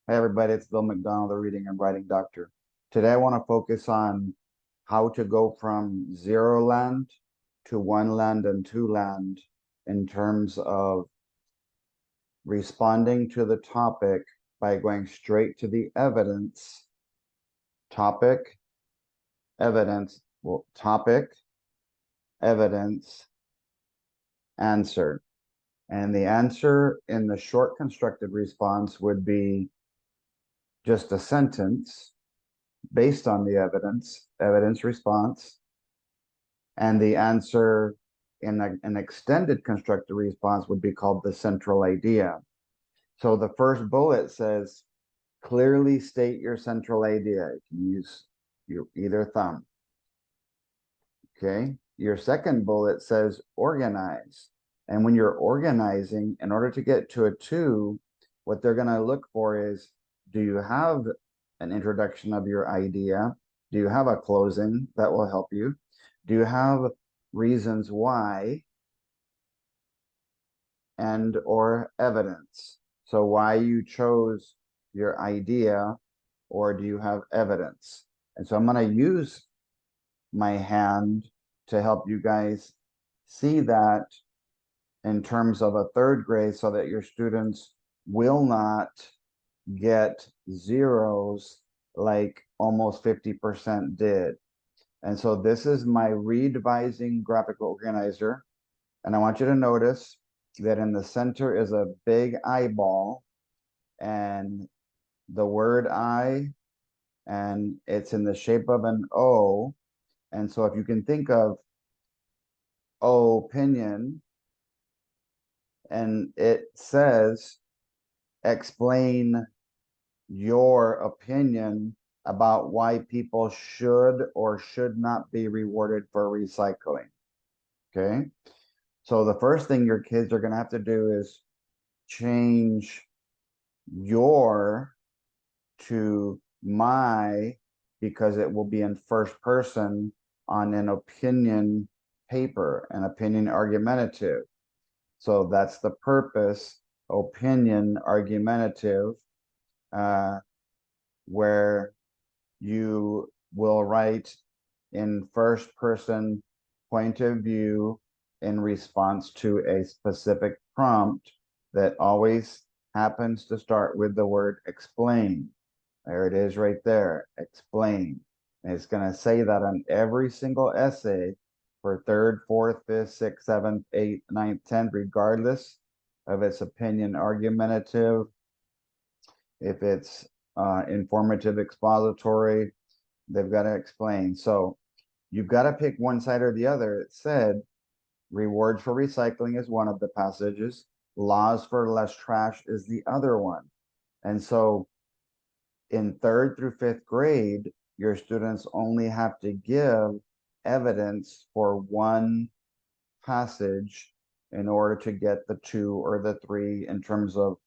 Hey everybody, it's Bill McDonald, the Reading and Writing Doctor. Today I want to focus on how to go from zero land to one land and two land in terms of responding to the topic by going straight to the evidence. Topic, evidence, topic, evidence, answer. And the answer in the short constructed response would be just a sentence based on the evidence response, and the answer in an extended constructed response would be called the central idea. So the first bullet says, clearly state your central idea. You can use your either thumb. Okay. Your second bullet says organize. And when you're organizing, in order to get to a two, what they're going to look for is, do you have an introduction of your idea? Do you have a closing that will help you? Do you have reasons why and or evidence? So why you chose your idea, or do you have evidence? And so I'm going to use my hand to help you guys see that in terms of a third grade so that your students will not get zeros like almost 50% did. And so this is my redevising graphic organizer. And I want you to notice that in the center is a big eyeball and the word I, and it's in the shape of an O. And so if you can think of opinion, and it says, explain your opinion about why people should or should not be rewarded for recycling. Okay. So the first thing your kids are going to have to do is change your to my, because it will be in first person on an opinion paper, an opinion argumentative. So that's the purpose, opinion argumentative, where you will write in first person point of view in response to a specific prompt that always happens to start with the word explain. There it is right there, explain. And it's going to say that on every single essay for third, fourth, fifth, sixth, seventh, eighth, ninth, 10th, regardless of its opinion argumentative, if it's informative expository, they've got to explain. So you've got to pick one side or the other. It said rewards for recycling is one of the passages. Laws for less trash is the other one. And so in third through fifth grade, your students only have to give evidence for one passage in order to get the two or the three in terms of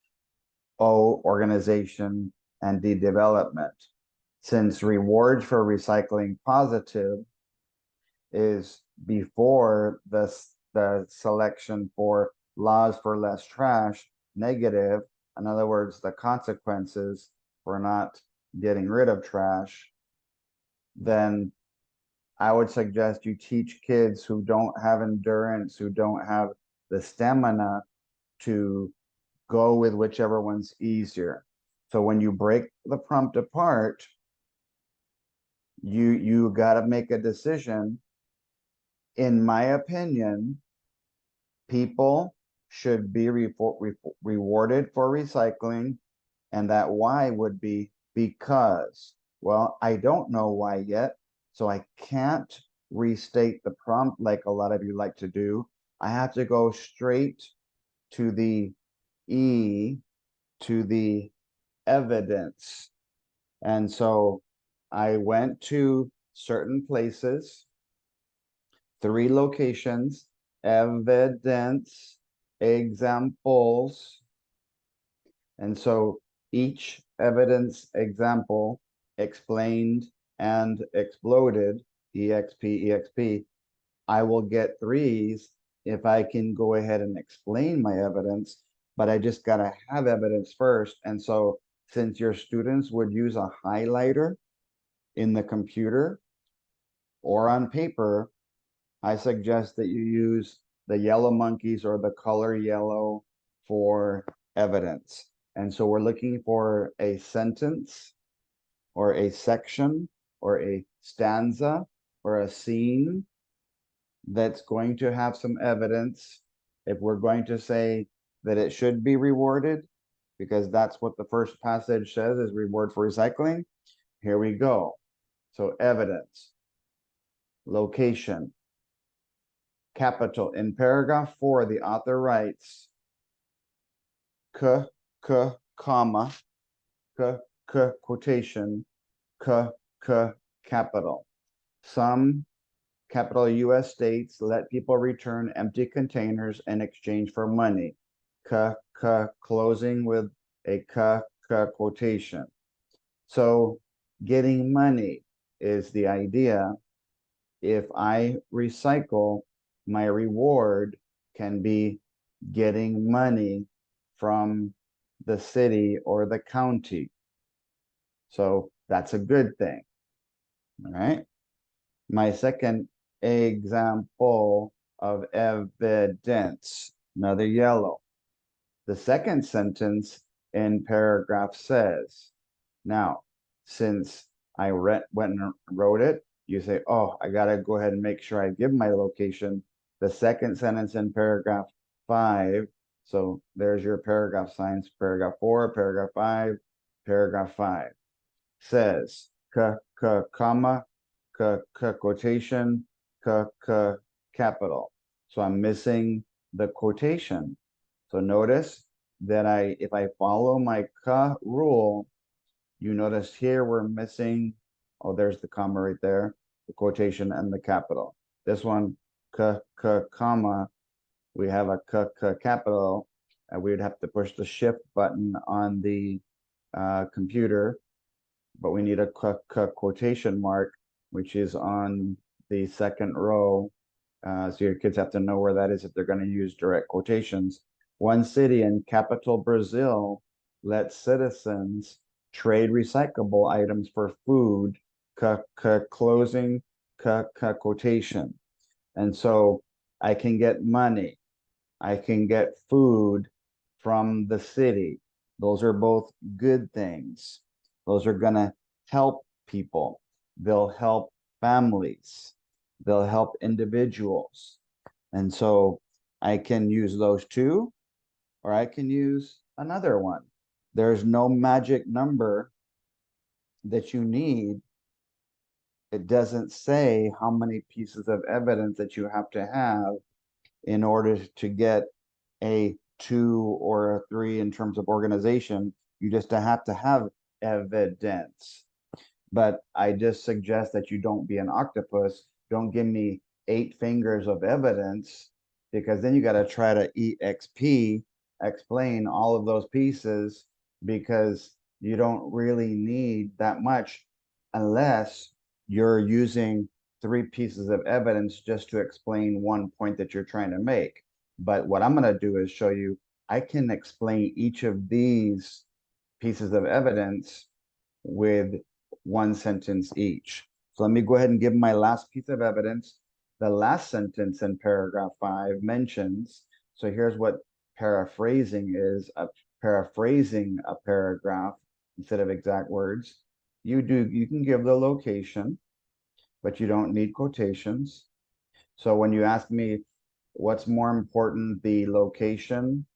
O, organization, and D, development. Since rewards for recycling positive is before the selection for laws for less trash negative, in other words, the consequences for not getting rid of trash, then I would suggest you teach kids who don't have endurance, who don't have the stamina to go with whichever one's easier. So when you break the prompt apart, you got to make a decision. In my opinion, people should be rewarded for recycling, and that why would be because. Well, I don't know why yet, so I can't restate the prompt like a lot of you like to do. I have to go straight to the E, to the evidence. And so I went to certain places, 3 locations, evidence, examples. And so each evidence example explained and exploded, EXP, I will get 3s if I can go ahead and explain my evidence, but I just got to have evidence first. And so since your students would use a highlighter in the computer or on paper, I suggest that you use the yellow monkeys or the color yellow for evidence. And so we're looking for a sentence or a section or a stanza or a scene that's going to have some evidence. If we're going to say that it should be rewarded, because that's what the first passage says is reward for recycling, here we go. So evidence, location, capital. In paragraph 4, the author writes, comma, quotation, capital. Some capital US states let people return empty containers in exchange for money. Closing with a quotation. So getting money is the idea. If I recycle, my reward can be getting money from the city or the county. So that's a good thing. All right. My second example of evidence, another yellow. The second sentence in paragraph says, now, since I went and wrote it, you say, oh, I got to go ahead and make sure I give my location. The second sentence in paragraph 5, so there's your paragraph signs, paragraph 4, paragraph 5, says, comma, quotation, capital. So I'm missing the quotation. So notice that if I follow my rule, you notice here we're missing, oh, there's the comma right there, the quotation and the capital. This one, comma, we have a capital, and we would have to push the shift button on the computer, but we need a quotation mark, which is on the second row. So your kids have to know where that is if they're going to use direct quotations. One city in capital Brazil lets citizens trade recyclable items for food, closing quotation. And so I can get money, I can get food from the city. Those are both good things. Those are going to help people. They'll help families. They'll help individuals. And so I can use those two, or I can use another one. There's no magic number that you need. It doesn't say how many pieces of evidence that you have to have in order to get a 2 or a 3 in terms of organization. You just have to have evidence. But I just suggest that you don't be an octopus. Don't give me 8 fingers of evidence, because then you got to try to EXP, explain all of those pieces, because you don't really need that much unless you're using 3 pieces of evidence just to explain one point that you're trying to make. But what I'm going to do is show you, I can explain each of these pieces of evidence with one sentence each. So let me go ahead and give my last piece of evidence. The last sentence in paragraph 5 mentions, so here's what paraphrasing is, paraphrasing a paragraph instead of exact words. You can give the location, but you don't need quotations. So when you ask me what's more important, the location,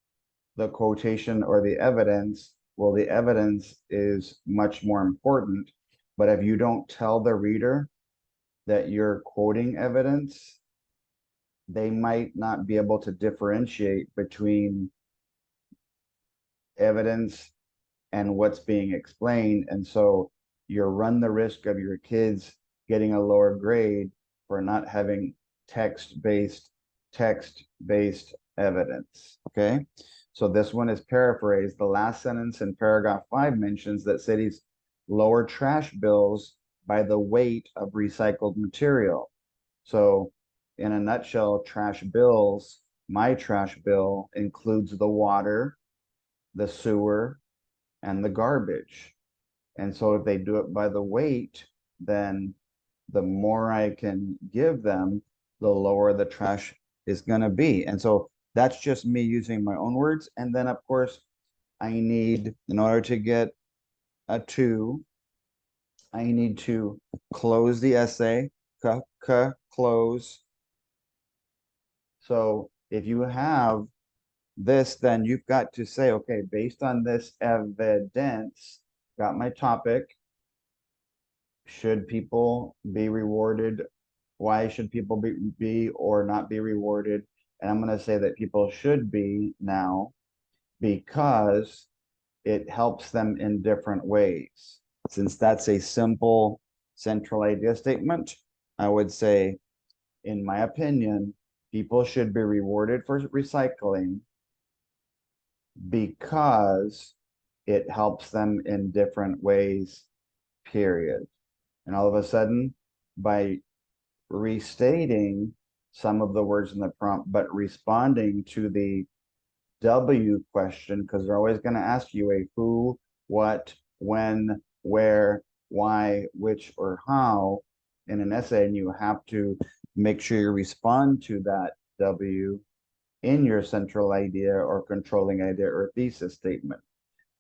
the quotation, or the evidence, well, the evidence is much more important. But if you don't tell the reader that you're quoting evidence, they might not be able to differentiate between evidence and what's being explained. And so you run the risk of your kids getting a lower grade for not having text-based evidence. Okay. So this one is paraphrased. The last sentence in paragraph 5 mentions that cities lower trash bills by the weight of recycled material. So in a nutshell, trash bills, my trash bill includes the water, the sewer, and the garbage. And so if they do it by the weight, then the more I can give them, the lower the trash is going to be. And so that's just me using my own words. And then, of course, I need, in order to get a 2, I need to close the essay, close. So if you have this, then you've got to say, okay, based on this evidence, got my topic. Should people be rewarded? Why should people be or not be rewarded? And I'm going to say that people should be now because it helps them in different ways. Since that's a simple central idea statement, I would say, in my opinion, people should be rewarded for recycling because it helps them in different ways, period. And all of a sudden, by restating some of the words in the prompt, but responding to the W question, because they're always going to ask you a who, what, when, where, why, which, or how in an essay, and you have to make sure you respond to that W in your central idea or controlling idea or thesis statement.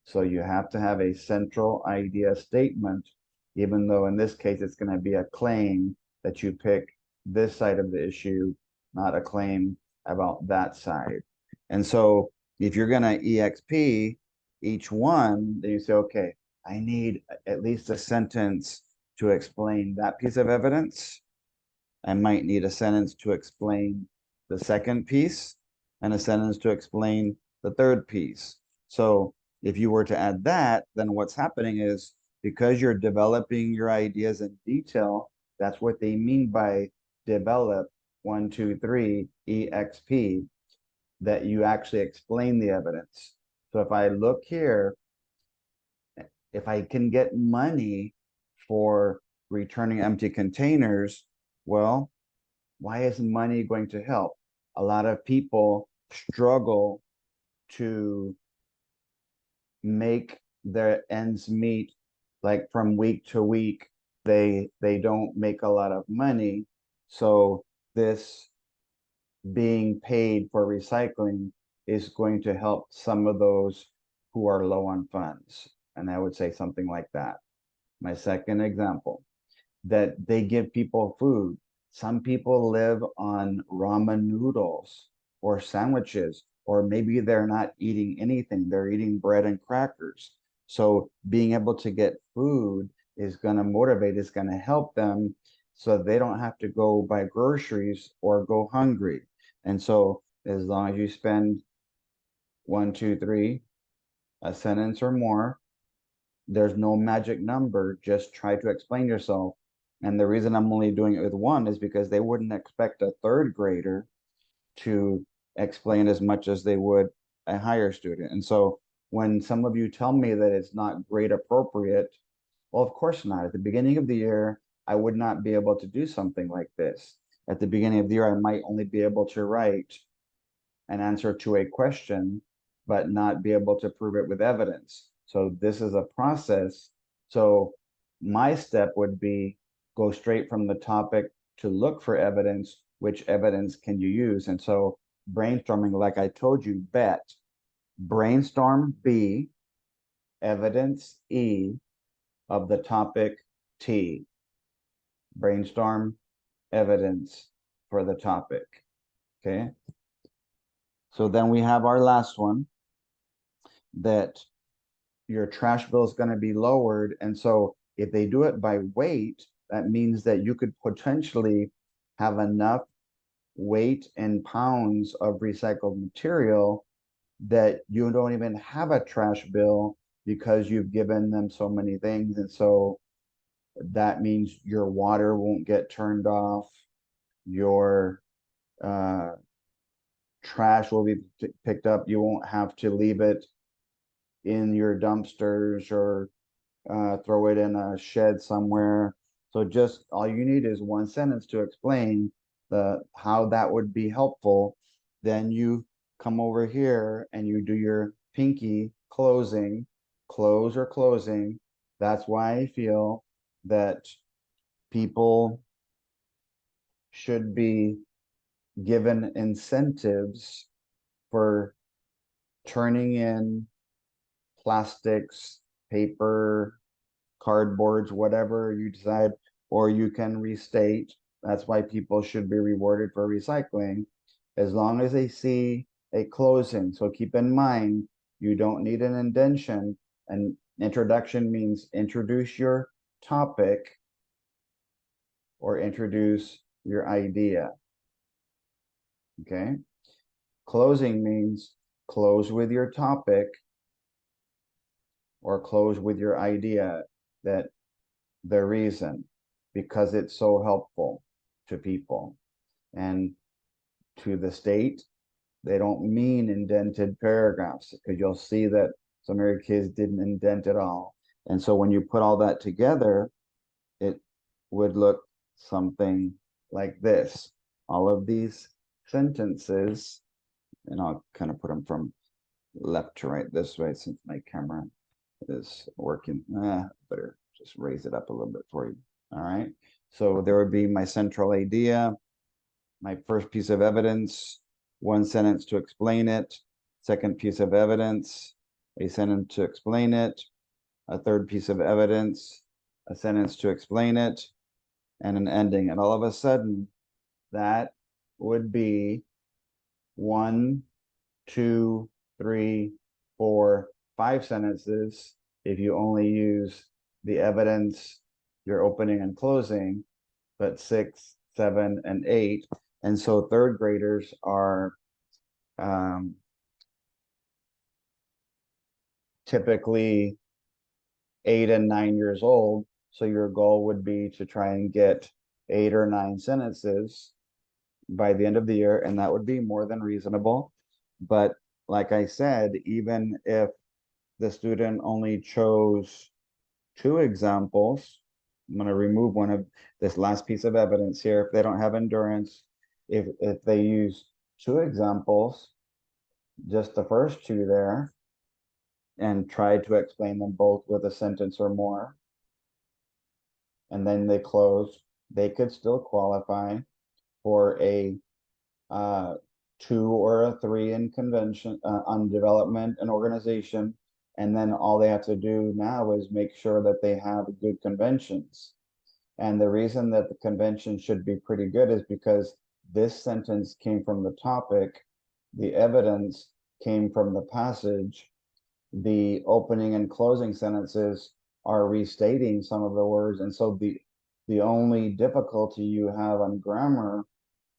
So you have to have a central idea statement, even though in this case it's going to be a claim that you pick this side of the issue, not a claim about that side. And so if you're going to EXP each one, then you say, okay, I need at least a sentence to explain that piece of evidence. I might need a sentence to explain the second piece and a sentence to explain the third piece. So if you were to add that, then what's happening is because you're developing your ideas in detail, that's what they mean by develop 1, 2, 3, EXP, that you actually explain the evidence. So if I look here, if I can get money for returning empty containers, well, why is money going to help? A lot of people struggle to make their ends meet, like from week to week. They don't make a lot of money. So this being paid for recycling is going to help some of those who are low on funds. And I would say something like that. My second example, that they give people food. Some people live on ramen noodles or sandwiches, or maybe they're not eating anything, they're eating bread and crackers. So being able to get food is going to motivate, is going to help them so they don't have to go buy groceries or go hungry. And so as long as you spend 1, 2, 3, a sentence or more, there's no magic number. Just try to explain yourself. And the reason I'm only doing it with one is because they wouldn't expect a third grader to explain as much as they would a higher student. And so when some of you tell me that it's not grade appropriate, well, of course not. At the beginning of the year, I would not be able to do something like this. At the beginning of the year, I might only be able to write an answer to a question, but not be able to prove it with evidence. So this is a process. So my step would be go straight from the topic to look for evidence. Which evidence can you use? And so brainstorming, like I told you, bet, brainstorm B, evidence E of the topic T. Brainstorm evidence for the topic. Okay. So then we have our last one, that your trash bill is going to be lowered. And so if they do it by weight, that means that you could potentially have enough weight in pounds of recycled material that you don't even have a trash bill because you've given them so many things. And so that means your water won't get turned off, your uh, trash will be picked up. You won't have to leave it in your dumpsters or throw it in a shed somewhere. So just all you need is one sentence to explain the how that would be helpful. Then you come over here and you do your pinky closing close or closing. That's why I feel that people should be given incentives for turning in plastics, paper, cardboards, whatever you decide, or you can restate. That's why people should be rewarded for recycling as long as they see a closing. So keep in mind, you don't need an indentation. An introduction means introduce your topic or introduce your idea. Okay. Closing means close with your topic or close with your idea, that the reason, because it's so helpful to people and to the state. They don't mean indented paragraphs, because you'll see that some of your kids didn't indent at all. And so when you put all that together, it would look something like this. All of these sentences, and I'll kind of put them from left to right this way since my camera is working. Better just raise it up a little bit for you. All right. So there would be my central idea, my first piece of evidence, one sentence to explain it, second piece of evidence, a sentence to explain it, a third piece of evidence, a sentence to explain it, and an ending. And all of a sudden, that would be 1, 2, 3, 4, 5 sentences if you only use the evidence, your opening and closing, but 6, 7, and 8. And so third graders are typically 8 and 9 years old. So your goal would be to try and get 8 or 9 sentences by the end of the year, and that would be more than reasonable. But like I said, even if the student only chose 2 examples, I'm going to remove one of this last piece of evidence here. If they don't have endurance, if they use 2 examples, just the first 2 there, and try to explain them both with a sentence or more, and then they close, they could still qualify for a 2 or a 3 in convention on development and organization. And then all they have to do now is make sure that they have good conventions. And the reason that the convention should be pretty good is because this sentence came from the topic, the evidence came from the passage, the opening and closing sentences are restating some of the words. And so the only difficulty you have on grammar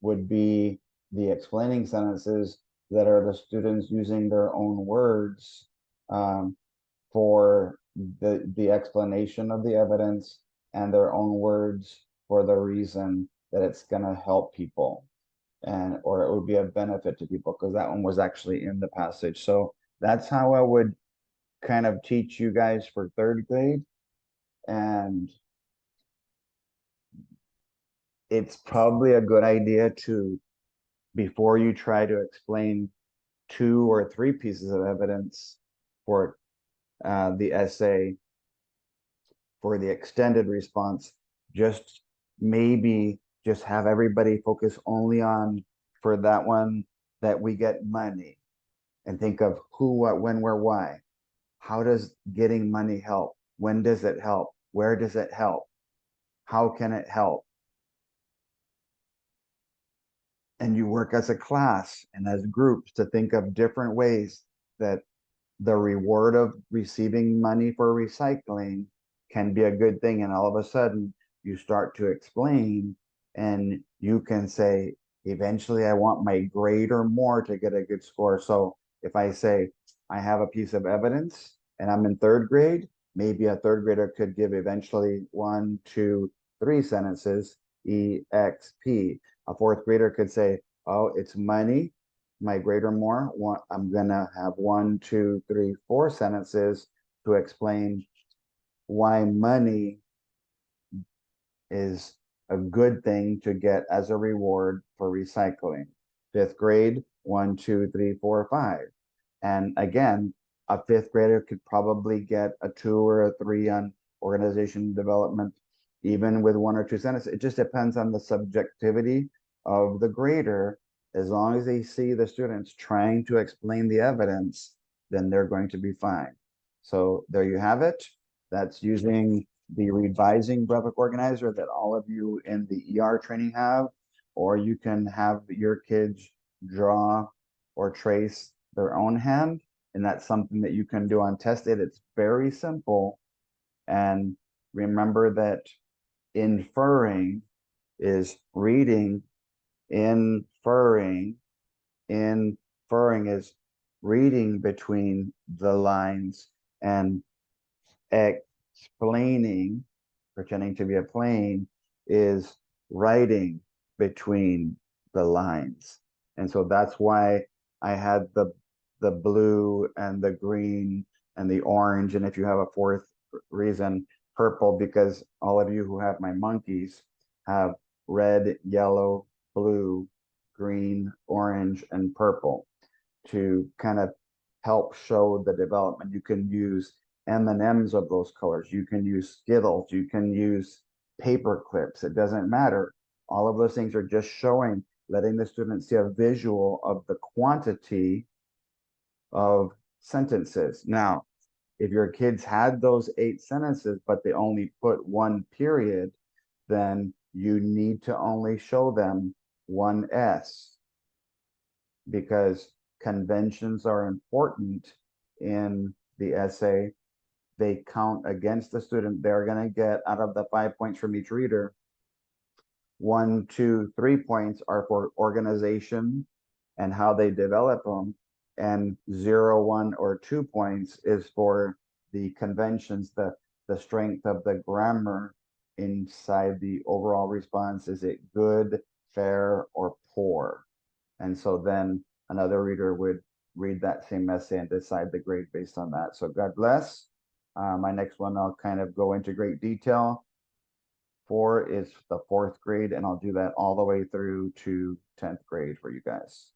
would be the explaining sentences that are the students using their own words for the explanation of the evidence and their own words for the reason that it's going to help people, and or it would be a benefit to people, because that one was actually in the passage. So that's how I would kind of teach you guys for third grade. And it's probably a good idea to, before you try to explain 2 or 3 pieces of evidence for the essay, for the extended response, just maybe just have everybody focus only on, for that one, that we get money, and think of who, what, when, where, why. How does getting money help? When does it help? Where does it help? How can it help? And you work as a class and as groups to think of different ways that the reward of receiving money for recycling can be a good thing. And all of a sudden you start to explain, and you can say, eventually I want my grade or more to get a good score. So if I say I have a piece of evidence and I'm in third grade, maybe a third grader could give eventually 1, 2, 3 sentences, EXP. A fourth grader could say, oh, it's money, my grade or more. I'm gonna have 1, 2, 3, 4 sentences to explain why money is a good thing to get as a reward for recycling. Fifth grade, 1, 2, 3, 4, 5. And again, A fifth grader could probably get a 2 or a 3 on organization development, even with 1 or 2 sentences. It just depends on the subjectivity of the grader. As long as they see the students trying to explain the evidence, then they're going to be fine. So there you have it. That's using the revising rubric organizer that all of you in the ER training have, or you can have your kids draw or trace their own hand, and that's something that you can do on test it. It's very simple. And remember that inferring is reading, inferring, inferring is reading between the lines, and explaining, pretending to be a plane, is writing between the lines. And so that's why I had the blue and the green and the orange. And if you have a fourth reason, purple, because all of you who have my monkeys have red, yellow, blue, green, orange, and purple to kind of help show the development. You can use M&Ms of those colors. You can use Skittles. You can use paper clips. It doesn't matter. All of those things are just showing, letting the student see a visual of the quantity of sentences. Now, if your kids had those 8 sentences, but they only put 1 period, then you need to only show them 1 S, because conventions are important in the essay. They count against the student. They're going to get, out of the 5 points from each reader, 1, 2, 3 points are for organization and how they develop them, and 0, 1, or 2 points is for the conventions, the strength of the grammar inside the overall response. Is it good, fair, or poor? And so then another reader would read that same essay and decide the grade based on that. So God bless. My next one, I'll kind of go into great detail. 4 is the 4th grade, and I'll do that all the way through to 10th grade for you guys.